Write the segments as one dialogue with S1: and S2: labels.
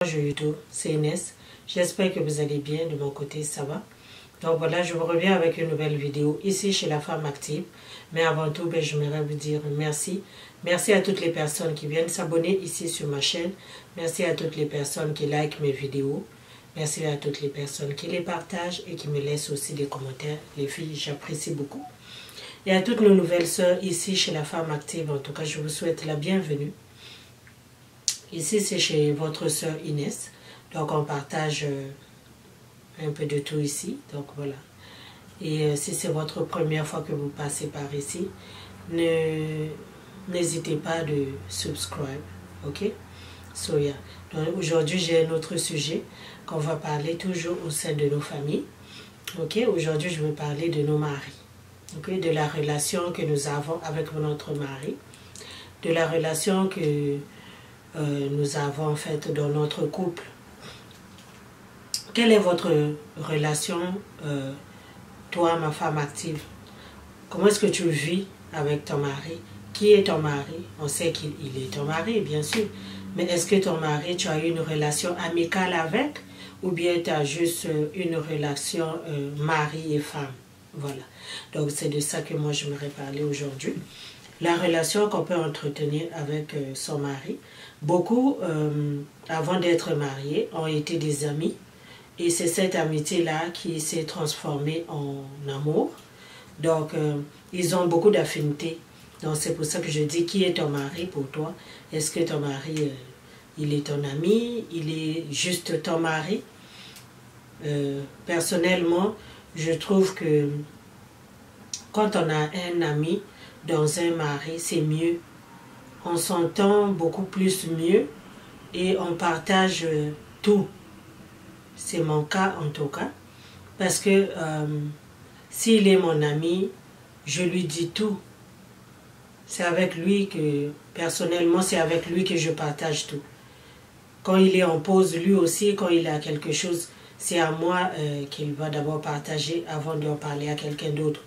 S1: Bonjour YouTube, c'est Inès. J'espère que vous allez bien, de mon côté ça va. Donc voilà, je vous reviens avec une nouvelle vidéo ici chez La Femme Active. Mais avant tout, j'aimerais vous dire merci. Merci à toutes les personnes qui viennent s'abonner ici sur ma chaîne. Merci à toutes les personnes qui likent mes vidéos. Merci à toutes les personnes qui les partagent et qui me laissent aussi des commentaires. Les filles, j'apprécie beaucoup. Et à toutes nos nouvelles sœurs ici chez La Femme Active, en tout cas, je vous souhaite la bienvenue. Ici, c'est chez votre sœur Inès. Donc, on partage un peu de tout ici. Donc, voilà. Et si c'est votre première fois que vous passez par ici, n'hésitez pas de subscribe. OK? So, yeah. Donc, aujourd'hui, j'ai un autre sujet qu'on va parler toujours au sein de nos familles. OK? Aujourd'hui, je vais parler de nos maris. OK? De la relation que nous avons avec notre mari. De la relation que nous avons en fait dans notre couple. Quelle est votre relation, toi, ma femme active? Comment est-ce que tu vis avec ton mari? Qui est ton mari? On sait qu'il est ton mari, bien sûr. Mais est-ce que ton mari, tu as une relation amicale avec? Ou bien tu as juste une relation mari et femme? Voilà. Donc c'est de ça que moi j'aimerais parler aujourd'hui. La relation qu'on peut entretenir avec son mari. Beaucoup, avant d'être mariés, ont été des amis. Et c'est cette amitié-là qui s'est transformée en amour. Donc, ils ont beaucoup d'affinités. Donc, c'est pour ça que je dis, qui est ton mari pour toi? Est-ce que ton mari, il est ton ami? Il est juste ton mari? Personnellement, je trouve que quand on a un ami dans un mari, c'est mieux. On s'entend beaucoup plus mieux et on partage tout. C'est mon cas en tout cas. Parce que s'il est mon ami, je lui dis tout. C'est avec lui que, personnellement, c'est avec lui que je partage tout. Quand il est en pause, lui aussi, quand il a quelque chose, c'est à moi qu'il va d'abord partager avant d'en parler à quelqu'un d'autre.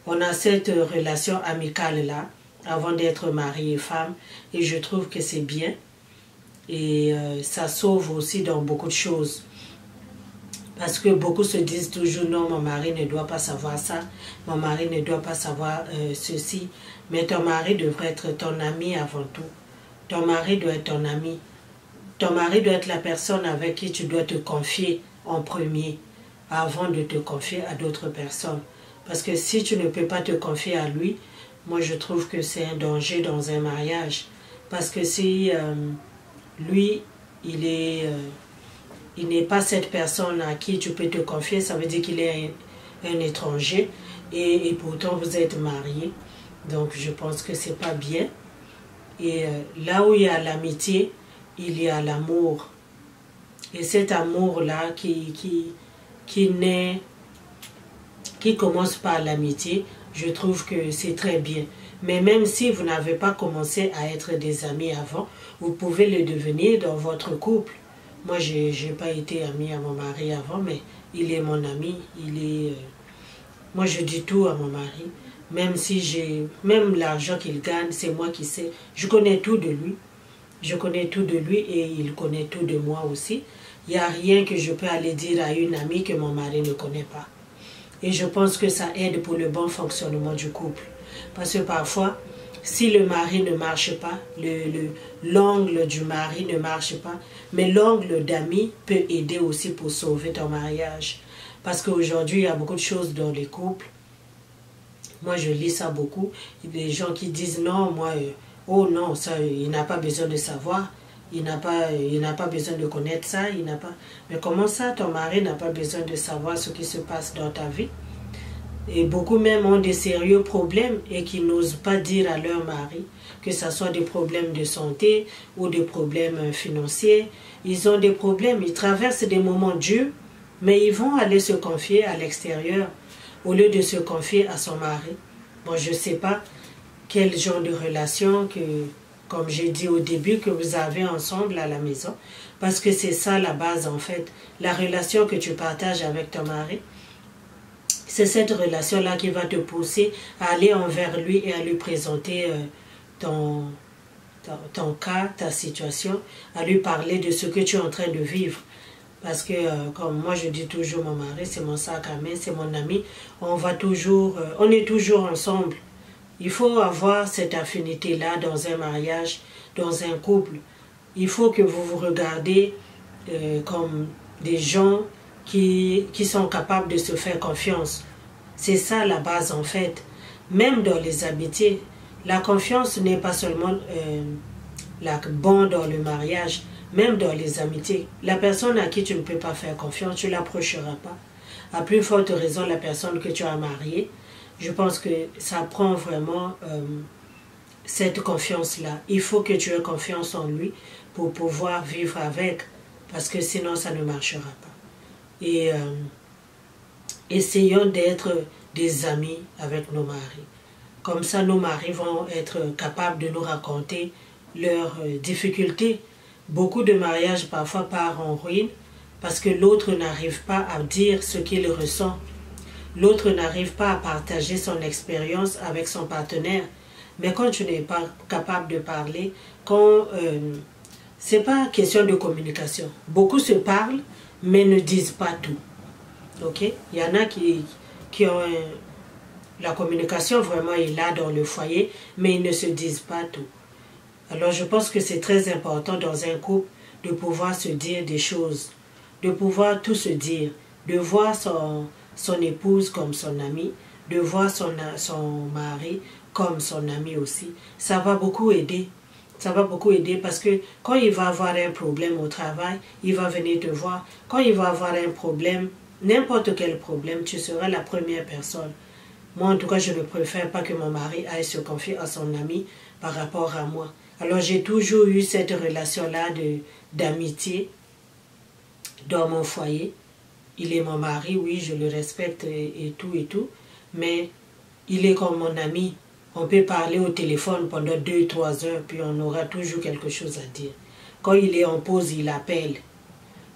S1: On a cette relation amicale-là, avant d'être mari et femme, et je trouve que c'est bien. Et ça sauve aussi dans beaucoup de choses. Parce que beaucoup se disent toujours, non, mon mari ne doit pas savoir ça, mon mari ne doit pas savoir ceci. Mais ton mari devrait être ton ami avant tout. Ton mari doit être ton ami. Ton mari doit être la personne avec qui tu dois te confier en premier, avant de te confier à d'autres personnes. Parce que si tu ne peux pas te confier à lui, moi je trouve que c'est un danger dans un mariage. Parce que si lui, il n'est pas cette personne à qui tu peux te confier, ça veut dire qu'il est un étranger et pourtant vous êtes mariés. Donc je pense que c'est pas bien. Et là où il y a l'amitié, il y a l'amour. Et cet amour-là qui commence par l'amitié, je trouve que c'est très bien. Mais même si vous n'avez pas commencé à être des amis avant, vous pouvez le devenir dans votre couple. Moi, je n'ai pas été amie à mon mari avant, mais il est mon ami. Moi, je dis tout à mon mari. Même l'argent qu'il gagne, c'est moi qui sais. Je connais tout de lui. Je connais tout de lui et il connaît tout de moi aussi. Il n'y a rien que je peux aller dire à une amie que mon mari ne connaît pas. Et je pense que ça aide pour le bon fonctionnement du couple. Parce que parfois, si le mari ne marche pas, l'angle du mari ne marche pas, mais l'angle d'ami peut aider aussi pour sauver ton mariage. Parce qu'aujourd'hui, il y a beaucoup de choses dans les couples. Moi, je lis ça beaucoup. Des gens qui disent non, moi, oh non, ça, il n'a pas besoin de savoir. Il n'a pas besoin de connaître ça. Mais comment ça, ton mari n'a pas besoin de savoir ce qui se passe dans ta vie? Et beaucoup même ont des sérieux problèmes et qui n'osent pas dire à leur mari, que ce soit des problèmes de santé ou des problèmes financiers. Ils ont des problèmes, ils traversent des moments durs, mais ils vont aller se confier à l'extérieur au lieu de se confier à son mari. Bon, je ne sais pas quel genre de relation que, comme j'ai dit au début, que vous avez ensemble à la maison, parce que c'est ça la base en fait, la relation que tu partages avec ton mari. C'est cette relation-là qui va te pousser à aller envers lui et à lui présenter ton ton cas, ta situation, à lui parler de ce que tu es en train de vivre. Parce que, comme moi je dis toujours, mon mari, c'est mon sac à main, c'est mon ami, on est toujours ensemble. Il faut avoir cette affinité-là dans un mariage, dans un couple. Il faut que vous vous regardez comme des gens qui sont capables de se faire confiance. C'est ça la base en fait. Même dans les amitiés, la confiance n'est pas seulement bon dans le mariage, même dans les amitiés. La personne à qui tu ne peux pas faire confiance, tu ne l'approcheras pas. À plus forte raison, la personne que tu as mariée, je pense que ça prend vraiment cette confiance-là. Il faut que tu aies confiance en lui pour pouvoir vivre avec, parce que sinon ça ne marchera pas. Et essayons d'être des amis avec nos maris. Comme ça, nos maris vont être capables de nous raconter leurs difficultés. Beaucoup de mariages parfois partent en ruine parce que l'autre n'arrive pas à dire ce qu'il ressent. L'autre n'arrive pas à partager son expérience avec son partenaire. Mais quand tu n'es pas capable de parler, c'est pas question de communication. Beaucoup se parlent, mais ne disent pas tout. Ok? Il y en a qui ont la communication vraiment est là dans le foyer, mais ils ne se disent pas tout. Alors je pense que c'est très important dans un couple de pouvoir se dire des choses, de pouvoir tout se dire, de voir son épouse comme son ami, de voir son mari comme son ami aussi. Ça va beaucoup aider. Ça va beaucoup aider parce que quand il va avoir un problème au travail, il va venir te voir. Quand il va avoir un problème, n'importe quel problème, tu seras la première personne. Moi, en tout cas, je ne préfère pas que mon mari aille se confier à son ami par rapport à moi. Alors, j'ai toujours eu cette relation-là d'amitié dans mon foyer. Il est mon mari, oui, je le respecte et tout. Mais il est comme mon ami. On peut parler au téléphone pendant 2-3 heures, puis on aura toujours quelque chose à dire. Quand il est en pause, il appelle.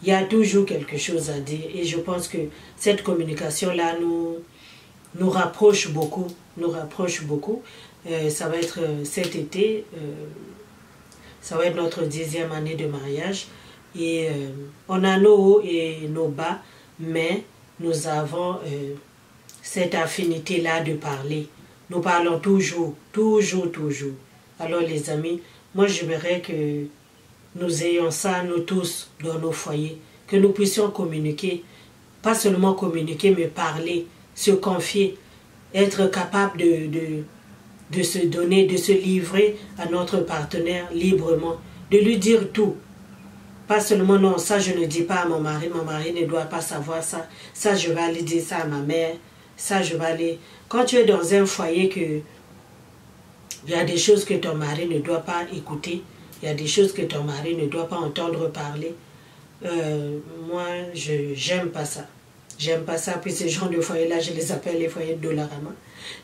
S1: Il y a toujours quelque chose à dire. Et je pense que cette communication-là nous rapproche beaucoup. Ça va être cet été, ça va être notre 10e année de mariage. Et on a nos hauts et nos bas, mais nous avons cette affinité-là de parler. Nous parlons toujours. Alors les amis, moi j'aimerais que nous ayons ça, nous tous, dans nos foyers. Que nous puissions communiquer. Pas seulement communiquer, mais parler, se confier. Être capable de se donner, de se livrer à notre partenaire librement. De lui dire tout. Pas seulement non, ça je ne dis pas à mon mari ne doit pas savoir ça. Ça je vais aller dire ça à ma mère. Ça je vais aller... Quand tu es dans un foyer il y a des choses que ton mari ne doit pas écouter, il y a des choses que ton mari ne doit pas entendre parler. Moi, j'aime pas ça. J'aime pas ça. Puis ces gens de foyer-là, je les appelle les foyers de Dollarama.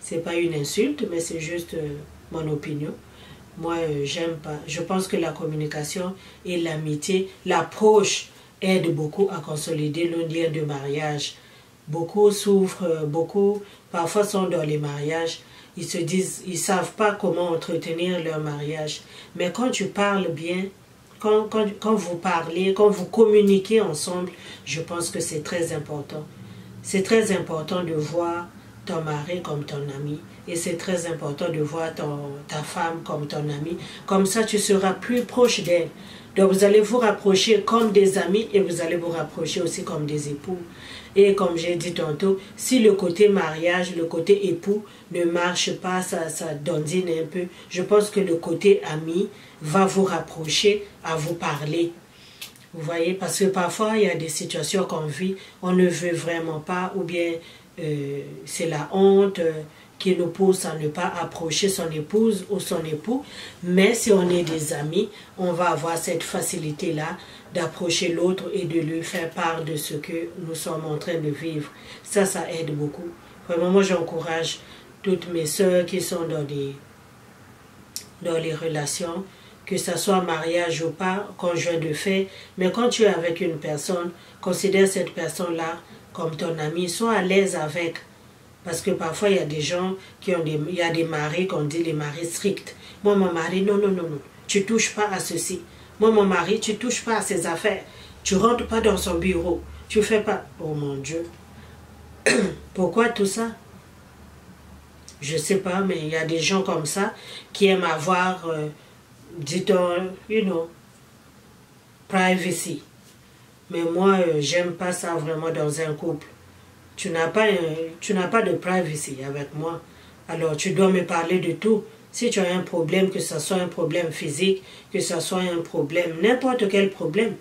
S1: C'est pas une insulte, mais c'est juste mon opinion. Moi, j'aime pas. Je pense que la communication et l'amitié, l'approche aide beaucoup à consolider le lien de mariage. Beaucoup souffrent, beaucoup parfois sont dans les mariages. Ils se disent, ils savent pas comment entretenir leur mariage. Mais quand tu parles bien, quand vous parlez, quand vous communiquez ensemble, je pense que c'est très important. C'est très important de voir ton mari comme ton ami. Et c'est très important de voir ta femme comme ton ami. Comme ça, tu seras plus proche d'elle. Donc, vous allez vous rapprocher comme des amis et vous allez vous rapprocher aussi comme des époux. Et comme j'ai dit tantôt, si le côté mariage, le côté époux ne marche pas, ça dandine un peu, je pense que le côté ami va vous rapprocher à vous parler. Vous voyez, parce que parfois, il y a des situations qu'on vit, on ne veut vraiment pas, ou bien c'est la honte qui nous pousse à ne pas approcher son épouse ou son époux. Mais si on est des amis, on va avoir cette facilité-là d'approcher l'autre et de lui faire part de ce que nous sommes en train de vivre. Ça aide beaucoup. Vraiment, moi, j'encourage toutes mes sœurs qui sont dans les relations, que ce soit mariage ou pas, conjoint de fait. Mais quand tu es avec une personne, considère cette personne-là comme ton ami. Sois à l'aise avec. Parce que parfois, il y a des gens il y a des maris qu'on dit les maris stricts. Moi, mon mari, non. tu touches pas à ceci. Moi, mon mari, tu touches pas à ses affaires. Tu rentres pas dans son bureau. Tu fais pas. Oh mon Dieu. Pourquoi tout ça? Je sais pas, mais il y a des gens comme ça qui aiment avoir, dit-on, privacy. Mais moi, j'aime pas ça vraiment dans un couple. Tu n'as pas de privacy avec moi. Alors, tu dois me parler de tout. Si tu as un problème, que ce soit un problème physique, que ce soit un problème, n'importe quel problème,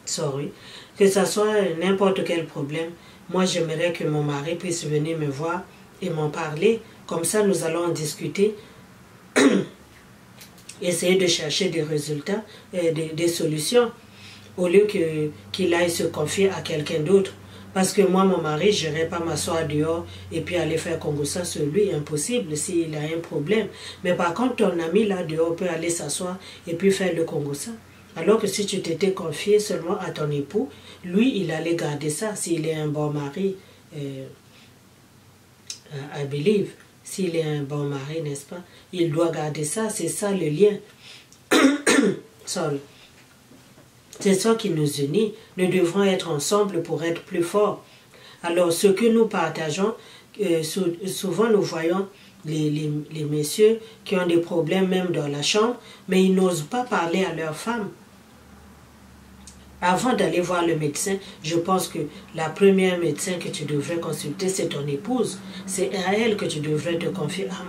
S1: sorry, que ce soit n'importe quel problème, moi j'aimerais que mon mari puisse venir me voir et m'en parler. Comme ça, nous allons en discuter, essayer de chercher des résultats, des solutions, au lieu qu'il aille se confier à quelqu'un d'autre. Parce que moi, mon mari, je n'irai pas m'asseoir dehors et puis aller faire Congossa sur lui, impossible s'il a un problème. Mais par contre, ton ami là dehors peut aller s'asseoir et puis faire le Congossa. Alors que si tu t'étais confié seulement à ton époux, lui, il allait garder ça s'il est un bon mari, I believe. S'il est un bon mari, n'est-ce pas? Il doit garder ça, c'est ça le lien. Sorry. C'est ça qui nous unit. Nous devrons être ensemble pour être plus forts. Alors, ce que nous partageons, souvent nous voyons les messieurs qui ont des problèmes même dans la chambre, mais ils n'osent pas parler à leur femme. Avant d'aller voir le médecin, je pense que la première médecin que tu devrais consulter, c'est ton épouse. C'est à elle que tu devrais te confier. Ah,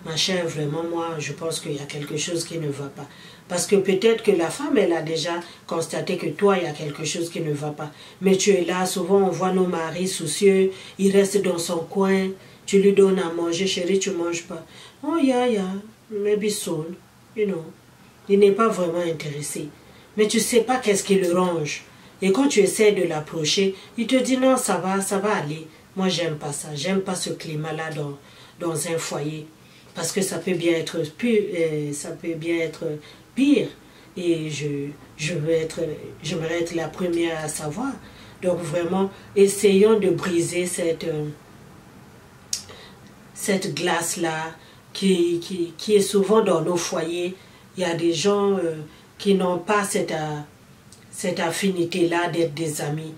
S1: ma chère, vraiment, moi, je pense qu'il y a quelque chose qui ne va pas. Parce que peut-être que la femme, elle a déjà constaté que toi, il y a quelque chose qui ne va pas. Mais tu es là, souvent on voit nos maris soucieux, il reste dans son coin, tu lui donnes à manger, chérie, tu ne manges pas. Oh, yeah, maybe soon, Il n'est pas vraiment intéressé. Mais tu ne sais pas qu'est-ce qui le ronge. Et quand tu essaies de l'approcher, il te dit non, ça va aller. Moi, j'aime pas ça. J'aime pas ce climat-là dans un foyer. Parce que ça peut bien être pire. Et j'aimerais être la première à savoir. Donc vraiment, essayons de briser cette glace-là qui est souvent dans nos foyers. Il y a des gens qui n'ont pas cette affinité-là d'être des amis.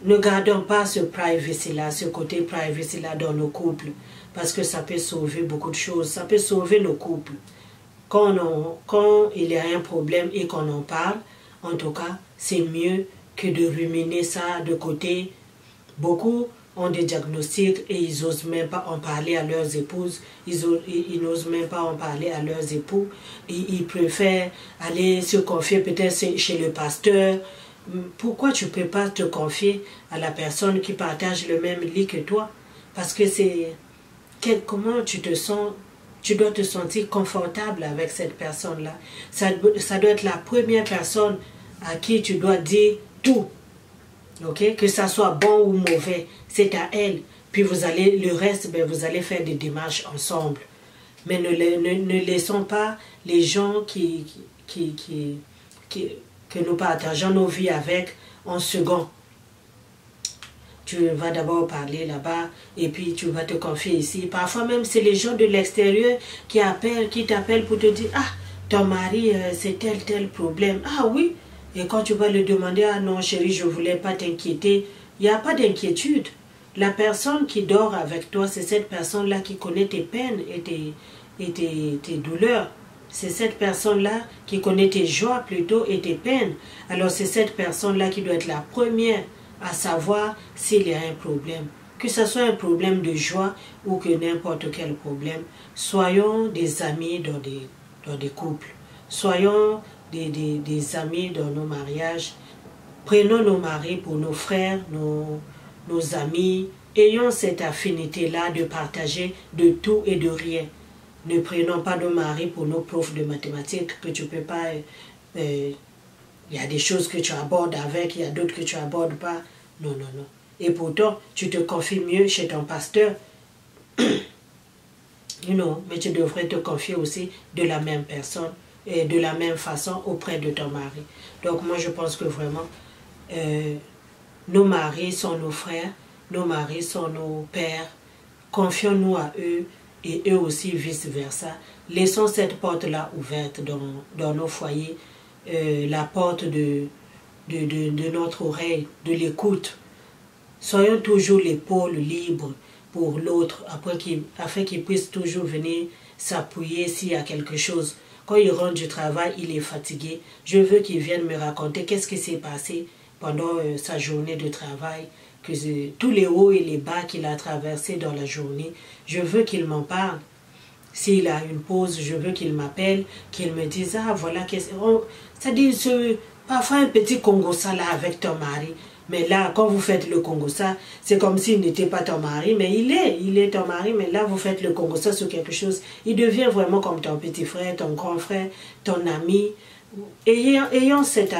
S1: Ne gardons pas ce privacy-là, ce côté privacy-là dans nos couples, parce que ça peut sauver beaucoup de choses, ça peut sauver nos couples. Quand il y a un problème et qu'on en parle, en tout cas, c'est mieux que de ruminer ça de côté. Beaucoup ont des diagnostics et ils n'osent même pas en parler à leurs épouses, ils n'osent même pas en parler à leurs époux, ils préfèrent aller se confier peut-être chez le pasteur. Pourquoi tu ne peux pas te confier à la personne qui partage le même lit que toi? Parce que comment tu te sens, tu dois te sentir confortable avec cette personne-là. Ça doit être la première personne à qui tu dois dire tout. Okay? Que ça soit bon ou mauvais, c'est à elle. Puis le reste, vous allez faire des démarches ensemble. Mais ne laissons pas les gens que nous partageons nos vies avec en second. Tu vas d'abord parler là-bas et puis tu vas te confier ici. Parfois même, c'est les gens de l'extérieur qui t'appellent pour te dire « Ah, ton mari, c'est tel problème. » Ah oui. Et quand tu vas le demander, ah non chérie, je ne voulais pas t'inquiéter, il n'y a pas d'inquiétude. La personne qui dort avec toi, c'est cette personne-là qui connaît tes peines et tes douleurs. C'est cette personne-là qui connaît tes joies plutôt et tes peines. Alors c'est cette personne-là qui doit être la première à savoir s'il y a un problème. Que ce soit un problème de joie ou que n'importe quel problème. Soyons des amis dans des couples. Soyons des amis dans nos mariages. Prenons nos maris pour nos frères, nos amis. Ayons cette affinité-là de partager de tout et de rien. Ne prenons pas nos maris pour nos profs de mathématiques que tu peux pas... Il y a des choses que tu abordes avec, il y a d'autres que tu abordes pas. Non. Et pourtant, tu te confies mieux chez ton pasteur. Mais tu devrais te confier aussi de la même personne et de la même façon auprès de ton mari. Donc moi je pense que vraiment nos maris sont nos frères, nos maris sont nos pères, confions-nous à eux et eux aussi vice-versa. Laissons cette porte-là ouverte dans nos foyers, la porte de notre oreille, de l'écoute. Soyons toujours l'épaule libre pour l'autre, afin qu'il puisse toujours venir s'appuyer s'il y a quelque chose. Quand il rentre du travail, il est fatigué. Je veux qu'il vienne me raconter qu'est-ce qui s'est passé pendant sa journée de travail, tous les hauts et les bas qu'il a traversés dans la journée. Je veux qu'il m'en parle. S'il a une pause, je veux qu'il m'appelle, qu'il me dise, ah voilà, c'est-à-dire parfois un petit congossa là avec ton mari. Mais là, quand vous faites le congossa, c'est comme s'il n'était pas ton mari, mais il est ton mari, mais là, vous faites le congossa sur quelque chose. Il devient vraiment comme ton petit frère, ton grand frère, ton ami. Ayons cette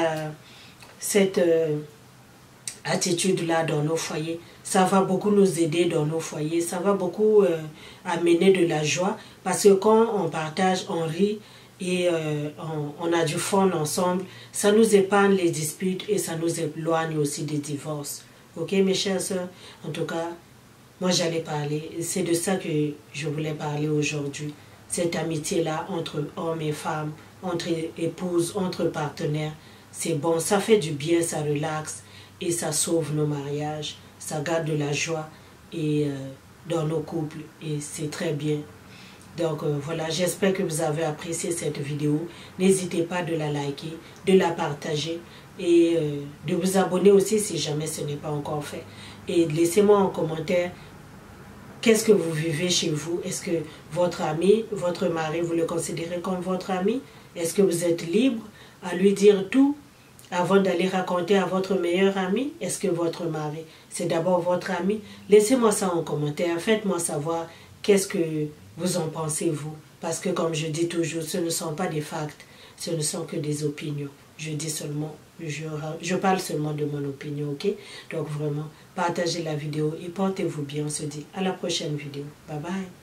S1: attitude-là dans nos foyers. Ça va beaucoup nous aider dans nos foyers, ça va beaucoup amener de la joie, parce que quand on partage, on rit, et on a du fun ensemble, ça nous épargne les disputes et ça nous éloigne aussi des divorces. Ok, mes chères sœurs? En tout cas, moi j'allais parler, c'est de ça que je voulais parler aujourd'hui. Cette amitié-là entre hommes et femmes, entre épouses, entre partenaires, c'est bon, ça fait du bien, ça relaxe et ça sauve nos mariages, ça garde de la joie et, dans nos couples et c'est très bien. Donc voilà, j'espère que vous avez apprécié cette vidéo. N'hésitez pas de la liker, de la partager et de vous abonner aussi si jamais ce n'est pas encore fait. Et laissez-moi en commentaire qu'est-ce que vous vivez chez vous. Est-ce que votre ami, votre mari, vous le considérez comme votre ami? Est-ce que vous êtes libre à lui dire tout avant d'aller raconter à votre meilleur ami? Est-ce que votre mari, c'est d'abord votre ami? Laissez-moi ça en commentaire. Faites-moi savoir qu'est-ce que vous en pensez, vous? Parce que comme je dis toujours, ce ne sont pas des facts, ce ne sont que des opinions. Je dis seulement, je parle seulement de mon opinion, ok? Donc vraiment, partagez la vidéo et portez-vous bien. On se dit à la prochaine vidéo. Bye bye.